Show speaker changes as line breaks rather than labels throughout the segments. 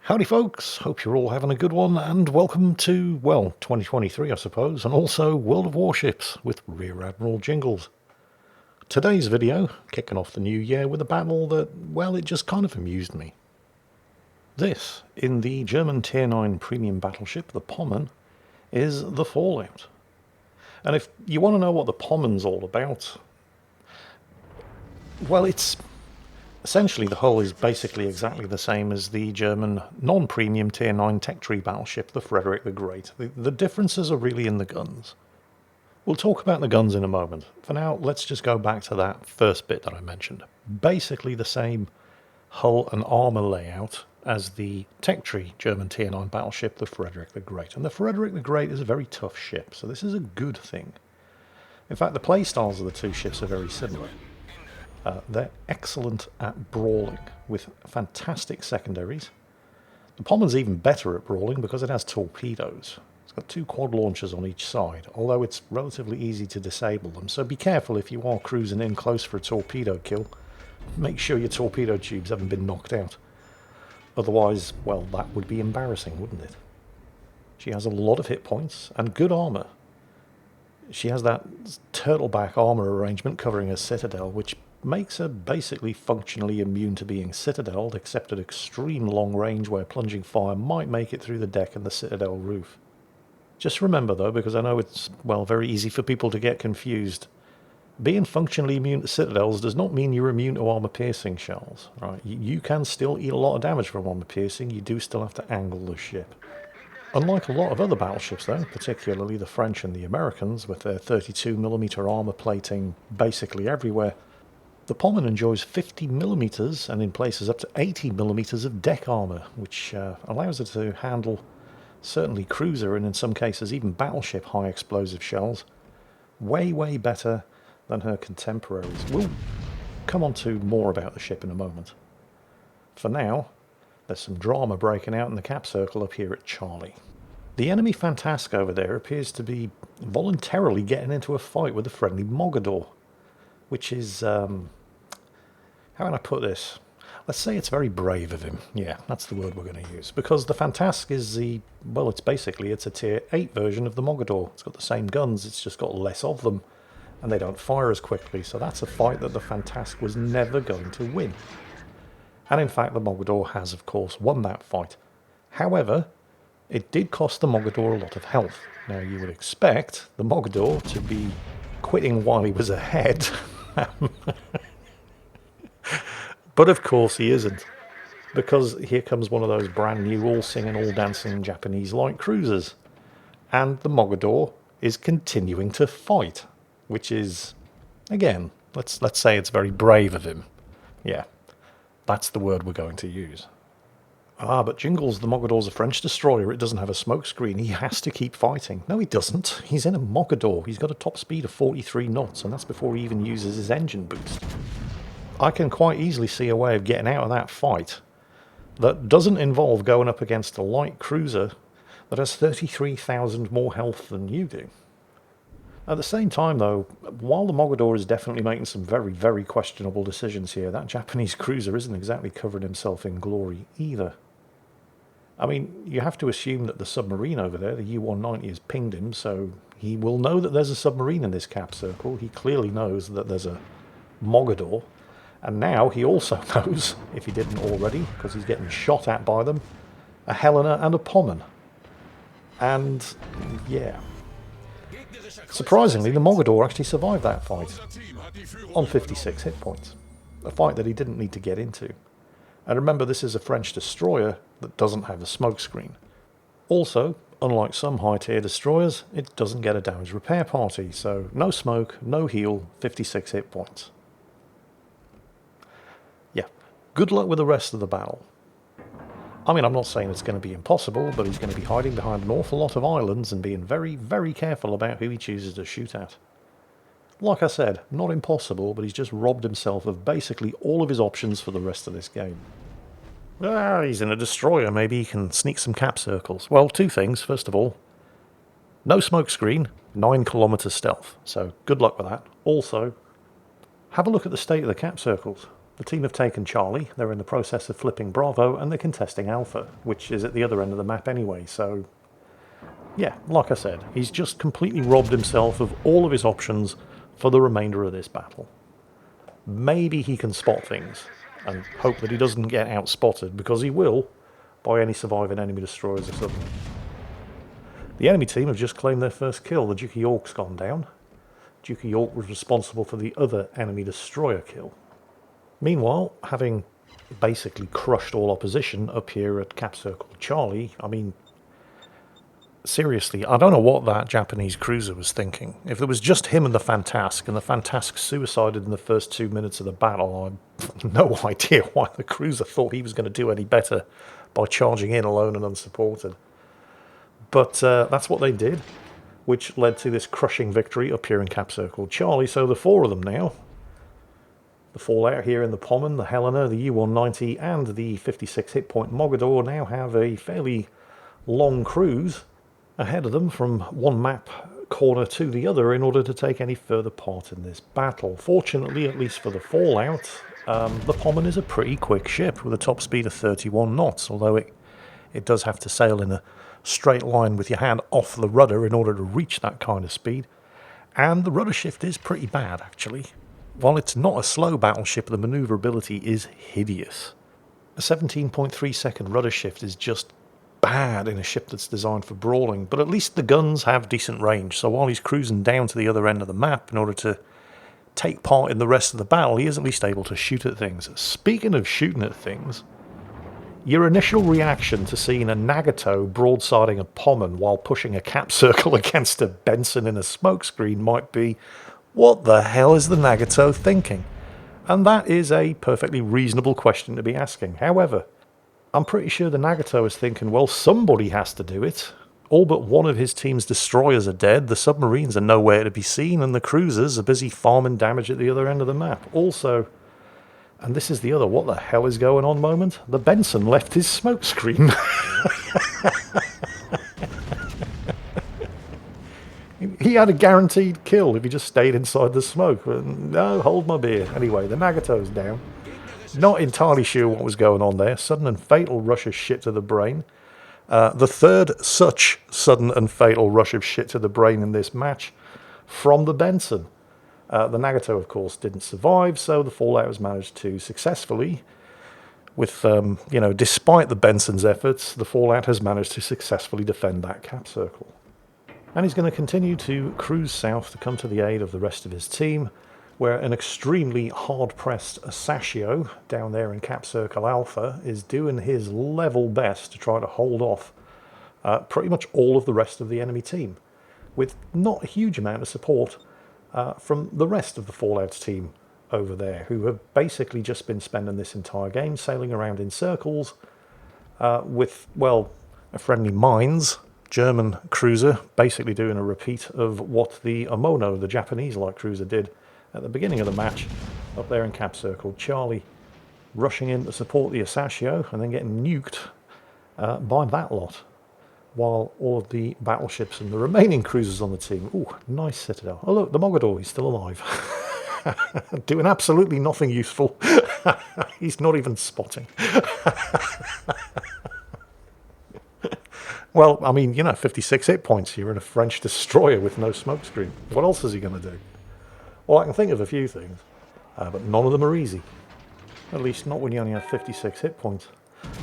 Howdy folks, hope you're all having a good one, and welcome to, well, 2023 I suppose, and also World of Warships with Rear Admiral Jingles. Today's video, kicking off the new year with a battle that, well, it just kind of amused me. This, in the German Tier 9 premium battleship, the Pommern, is the Fallout. And if you want to know what the Pommern's all about, well, it's essentially, the hull is basically exactly the same as the German non-premium Tier 9 tech tree battleship, the Frederick the Great. The differences are really in the guns. We'll talk about the guns in a moment. For now, let's just go back to that first bit that I mentioned. Basically the same hull and armour layout as the tech tree German Tier 9 battleship, the Frederick the Great. And the Frederick the Great is a very tough ship, so this is a good thing. In fact, the playstyles of the two ships are very similar. They're excellent at brawling, with fantastic secondaries. The Pommern's even better at brawling because it has torpedoes. It's got 2 quad launchers on each side, although it's relatively easy to disable them, so be careful if you are cruising in close for a torpedo kill. Make sure your torpedo tubes haven't been knocked out. Otherwise, well, that would be embarrassing, wouldn't it? She has a lot of hit points and good armour. She has that turtleback armour arrangement covering her citadel, which makes her basically functionally immune to being citadeled, except at extreme long range where plunging fire might make it through the deck and the citadel roof. Just remember though, because I know it's, well, very easy for people to get confused, being functionally immune to citadels does not mean you're immune to armor piercing shells. Right? You can still eat a lot of damage from armor piercing, you do still have to angle the ship. Unlike a lot of other battleships though, particularly the French and the Americans with their 32mm armor plating basically everywhere, the Pommern enjoys 50mm and in places up to 80mm of deck armour, which allows it to handle certainly cruiser and in some cases even battleship high explosive shells way better than her contemporaries. We'll come on to more about the ship in a moment. For now, there's some drama breaking out in the cap circle up here at Charlie. The enemy Fantask over there appears to be voluntarily getting into a fight with a friendly Mogador, which is, how can I put this? Let's say it's very brave of him. Yeah, that's the word we're going to use. Because the Fantask is the, well, it's a tier 8 version of the Mogador. It's got the same guns, it's just got less of them, and they don't fire as quickly, so that's a fight that the Fantask was never going to win. And in fact, the Mogador has, of course, won that fight. However, it did cost the Mogador a lot of health. Now, you would expect the Mogador to be quitting while he was ahead. But of course he isn't, because here comes one of those brand new all-singing, all-dancing Japanese light cruisers. And the Mogador is continuing to fight, which is, again, let's say it's very brave of him. Yeah, that's the word we're going to use. Ah, but Jingles, the Mogador's a French destroyer. It doesn't have a smoke screen. He has to keep fighting. No, he doesn't. He's in a Mogador. He's got a top speed of 43 knots, and that's before he even uses his engine boost. I can quite easily see a way of getting out of that fight that doesn't involve going up against a light cruiser that has 33,000 more health than you do. At the same time, though, while the Mogador is definitely making some very questionable decisions here, that Japanese cruiser isn't exactly covering himself in glory either. I mean, you have to assume that the submarine over there, the U-190, has pinged him, so he will know that there's a submarine in this cap circle. He clearly knows that there's a Mogador. And now he also knows, if he didn't already, because he's getting shot at by them, a Helena and a Pommern. And, yeah. Surprisingly, the Mogador actually survived that fight, on 56 hit points. A fight that he didn't need to get into. And remember, this is a French destroyer that doesn't have a smoke screen. Also, unlike some high-tier destroyers, it doesn't get a damage repair party, so no smoke, no heal, 56 hit points. Yeah, good luck with the rest of the battle. I mean, I'm not saying it's going to be impossible, but he's going to be hiding behind an awful lot of islands and being very careful about who he chooses to shoot at. Like I said, not impossible, but he's just robbed himself of basically all of his options for the rest of this game. Ah, he's in a destroyer, maybe he can sneak some cap circles. Well, 2 things. First of all, no smoke screen, 9km stealth, so good luck with that. Also, have a look at the state of the cap circles. The team have taken Charlie, they're in the process of flipping Bravo, and they're contesting Alpha, which is at the other end of the map anyway, so... yeah, like I said, he's just completely robbed himself of all of his options for the remainder of this battle. Maybe he can spot things, and hope that he doesn't get outspotted, because he will, by any surviving enemy destroyers or something. The enemy team have just claimed their first kill. The Duke of York's gone down. Duke of York was responsible for the other enemy destroyer kill. Meanwhile, having basically crushed all opposition up here at Cap Circle Charlie, I mean, seriously, I don't know what that Japanese cruiser was thinking. If there was just him and the Fantask suicided in the first 2 minutes of the battle, I've no idea why the cruiser thought he was going to do any better by charging in alone and unsupported. But that's what they did, which led to this crushing victory up here in Cap Circle Charlie. So the four of them now, the Fallout here in the Pommern, the Helena, the U-190 and the 56 hit point Mogador now have a fairly long cruise ahead of them from one map corner to the other in order to take any further part in this battle. Fortunately, at least for the Fallout, the Pommern is a pretty quick ship with a top speed of 31 knots, although it does have to sail in a straight line with your hand off the rudder in order to reach that kind of speed. And the rudder shift is pretty bad, actually. While it's not a slow battleship, the maneuverability is hideous. A 17.3 second rudder shift is just bad in a ship that's designed for brawling, but at least the guns have decent range, so while he's cruising down to the other end of the map in order to take part in the rest of the battle, he is at least able to shoot at things. Speaking of shooting at things, your initial reaction to seeing a Nagato broadsiding a Pommern while pushing a cap circle against a Benson in a smokescreen might be, what the hell is the Nagato thinking? And that is a perfectly reasonable question to be asking. However, I'm pretty sure the Nagato is thinking, well, somebody has to do it. All but one of his team's destroyers are dead, the submarines are nowhere to be seen, and the cruisers are busy farming damage at the other end of the map. Also, and this is the other what the hell is going on moment, the Benson left his smokescreen. He had a guaranteed kill if he just stayed inside the smoke. No, hold my beer. Anyway, the Nagato's down. Not entirely sure what was going on there. Sudden and fatal rush of shit to the brain. The third such sudden and fatal rush of shit to the brain in this match from the Benson. The Nagato, of course, didn't survive, so the Fallout has managed to successfully, with, despite the Benson's efforts, the Fallout has managed to successfully defend that cap circle. And he's going to continue to cruise south to come to the aid of the rest of his team, where an extremely hard-pressed Asashio down there in Cap Circle Alpha is doing his level best to try to hold off pretty much all of the rest of the enemy team, with not a huge amount of support from the rest of the Fallout's team over there, who have basically just been spending this entire game sailing around in circles with, well, a friendly Mines German cruiser basically doing a repeat of what the Omono, the Japanese light cruiser, did at the beginning of the match up there in Cap Circle Charlie, rushing in to support the Asashio and then getting nuked by that lot, while all of the battleships and the remaining cruisers on the team, ooh, nice Citadel. Oh look, the Mogador, he's still alive. Doing absolutely nothing useful. He's not even spotting. Well, I mean, 56 hit points. You're in a French destroyer with no smokescreen. What else is he going to do? Well, I can think of a few things, but none of them are easy. At least not when you only have 56 hit points.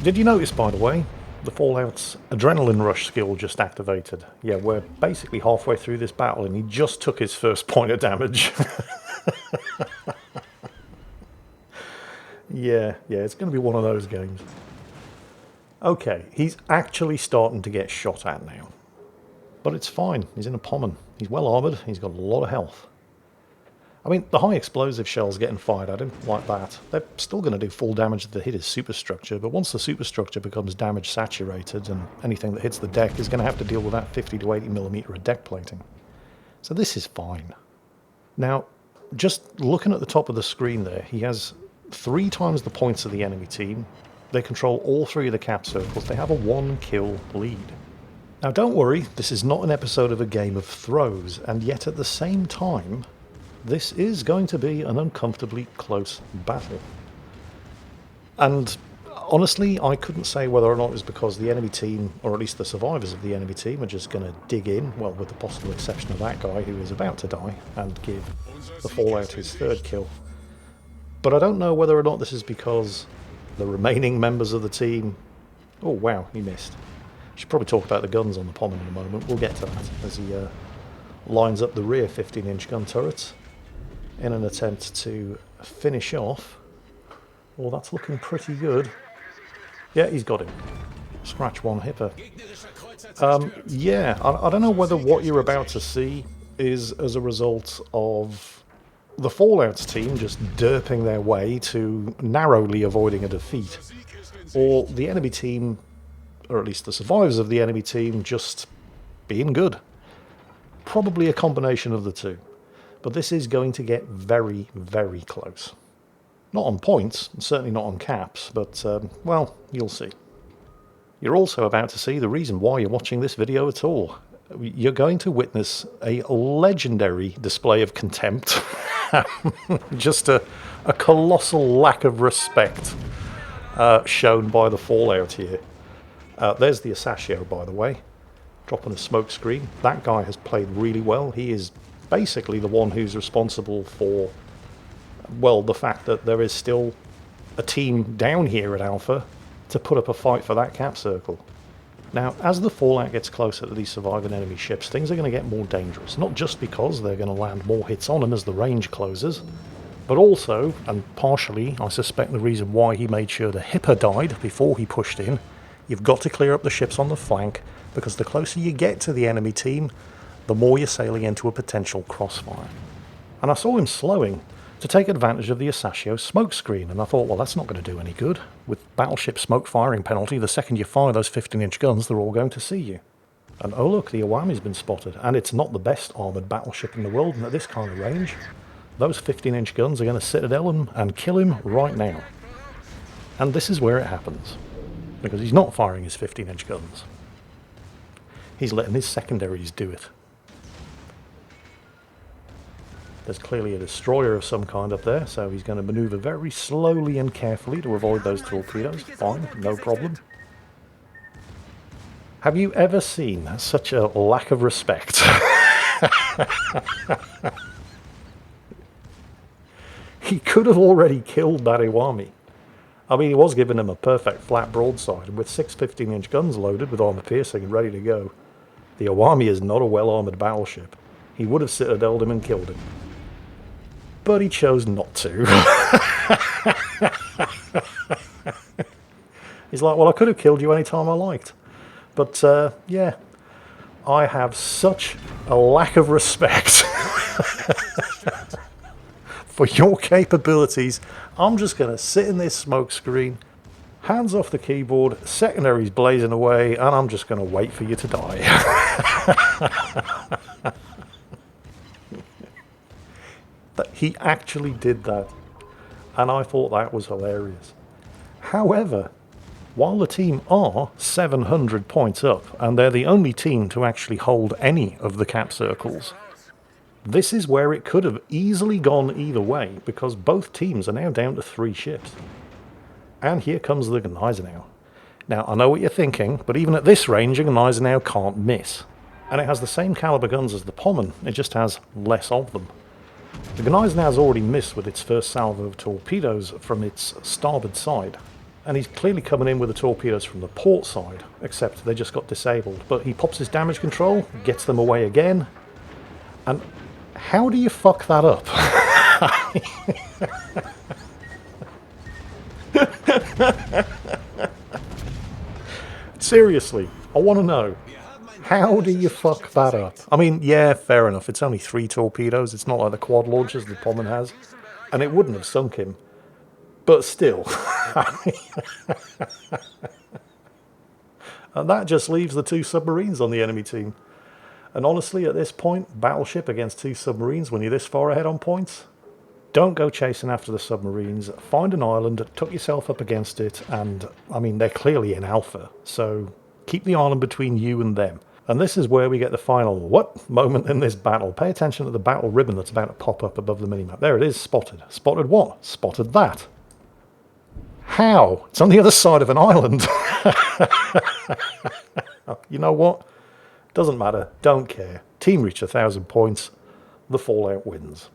Did you notice, by the way, the Fallout's Adrenaline Rush skill just activated? Yeah, we're basically halfway through this battle and he just took his first point of damage. Yeah, it's going to be one of those games. Okay, he's actually starting to get shot at now. But it's fine, he's in a Pommern. He's well armoured, he's got a lot of health. I mean, the high explosive shells getting fired at him like that, they're still going to do full damage to hit his superstructure, but once the superstructure becomes damage saturated and anything that hits the deck is going to have to deal with that 50 to 80 millimeter of deck plating. So this is fine. Now, just looking at the top of the screen there, he has 3 times the points of the enemy team. They control all 3 of the cap circles. They have a 1-kill lead. Now don't worry, this is not an episode of a Game of Throws, and yet at the same time, this is going to be an uncomfortably close battle. And honestly, I couldn't say whether or not it was because the enemy team, or at least the survivors of the enemy team, are just going to dig in, well, with the possible exception of that guy who is about to die, and give the Fallout his third kill. But I don't know whether or not this is because the remaining members of the team... Oh, wow, he missed. Should probably talk about the guns on the Pommern in a moment. We'll get to that as he lines up the rear 15-inch gun turrets in an attempt to finish off. Well, that's looking pretty good. Yeah, he's got him. Scratch one hipper. Yeah, I don't know whether what you're about to see is as a result of the Fallout's team just derping their way to narrowly avoiding a defeat, or the enemy team, or at least the survivors of the enemy team, just being good. Probably a combination of the two. But this is going to get very, very close. Not on points, and certainly not on caps, but, well, you'll see. You're also about to see the reason why you're watching this video at all. You're going to witness a legendary display of contempt. Just a colossal lack of respect shown by the Fallout here. There's the Asashio, by the way, dropping a smoke screen. That guy has played really well. He is basically the one who's responsible for, well, the fact that there is still a team down here at Alpha to put up a fight for that cap circle. Now, as the Fallout gets closer to these surviving enemy ships, things are going to get more dangerous. Not just because they're going to land more hits on them as the range closes, but also, and partially, I suspect the reason why he made sure the Hipper died before he pushed in, you've got to clear up the ships on the flank, because the closer you get to the enemy team, the more you're sailing into a potential crossfire. And I saw him slowing to take advantage of the Asashio smoke screen, and I thought, well, that's not going to do any good. With battleship smoke firing penalty, the second you fire those 15-inch guns, they're all going to see you. And oh look, the Iwami's been spotted, and it's not the best armoured battleship in the world, and at this kind of range, those 15-inch guns are going to citadel him and kill him right now. And this is where it happens, because he's not firing his 15-inch guns. He's letting his secondaries do it. There's clearly a destroyer of some kind up there, so he's going to manoeuvre very slowly and carefully to avoid those torpedoes. Fine, no problem. Have you ever seen such a lack of respect? He could have already killed that Iwami. I mean, he was giving him a perfect flat broadside, and with 6 15-inch guns loaded with armor piercing and ready to go. The Iwami is not a well-armoured battleship. He would have citadeled him and killed him. But he chose not to. He's like, well, I could have killed you any time I liked. But, yeah, I have such a lack of respect for your capabilities. I'm just going to sit in this smoke screen, hands off the keyboard, secondaries blazing away, and I'm just going to wait for you to die. He actually did that, and I thought that was hilarious. However, while the team are 700 points up, and they're the only team to actually hold any of the cap circles, this is where it could have easily gone either way, because both teams are now down to 3 ships. And here comes the Gneisenau. Now, I know what you're thinking, but even at this range, a Gneisenau can't miss. And it has the same caliber guns as the Pommern, it just has less of them. The Gneisenau's already missed with its first salvo of torpedoes from its starboard side, and he's clearly coming in with the torpedoes from the port side, except they just got disabled. But he pops his damage control, gets them away again, and how do you fuck that up? Seriously, I want to know. How do you fuck that up? I mean, yeah, fair enough. It's only 3 torpedoes. It's not like the quad launchers the Pommern has. And it wouldn't have sunk him. But still. And that just leaves the 2 submarines on the enemy team. And honestly, at this point, battleship against 2 submarines when you're this far ahead on points, don't go chasing after the submarines. Find an island, tuck yourself up against it, and, I mean, they're clearly in Alpha. So keep the island between you and them. And this is where we get the final what moment in this battle. Pay attention to the battle ribbon that's about to pop up above the minimap. There it is, spotted. Spotted what? Spotted that. How? It's on the other side of an island. You know what? Doesn't matter. Don't care. Team reach 1,000 points. The Fallout wins.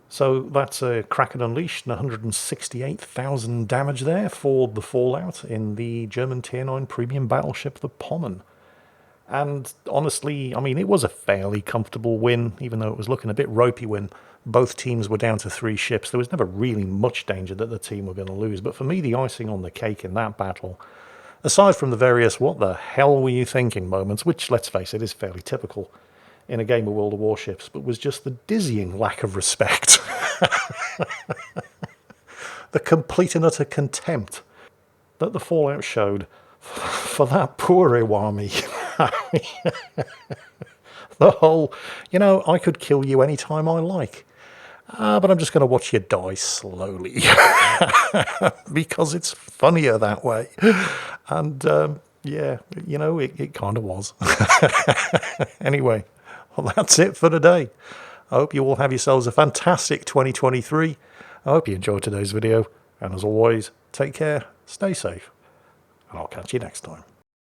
So that's a Kraken Unleashed and 168,000 damage there for the Fallout in the German Tier 9 premium battleship, the Pommern. And honestly, I mean, it was a fairly comfortable win, even though it was looking a bit ropey when both teams were down to 3 ships. There was never really much danger that the team were going to lose. But for me, the icing on the cake in that battle, aside from the various what the hell were you thinking moments, which, let's face it, is fairly typical in a game of World of Warships, but was just the dizzying lack of respect. The complete and utter contempt that the Fallout showed for that poor Iwami. The whole, you know, I could kill you anytime I like, but I'm just going to watch you die slowly because it's funnier that way. And yeah, you know, it kind of was. Anyway, well, that's it for today. I hope you all have yourselves a fantastic 2023. I hope you enjoyed today's video. And as always, take care, stay safe, and I'll catch you next time.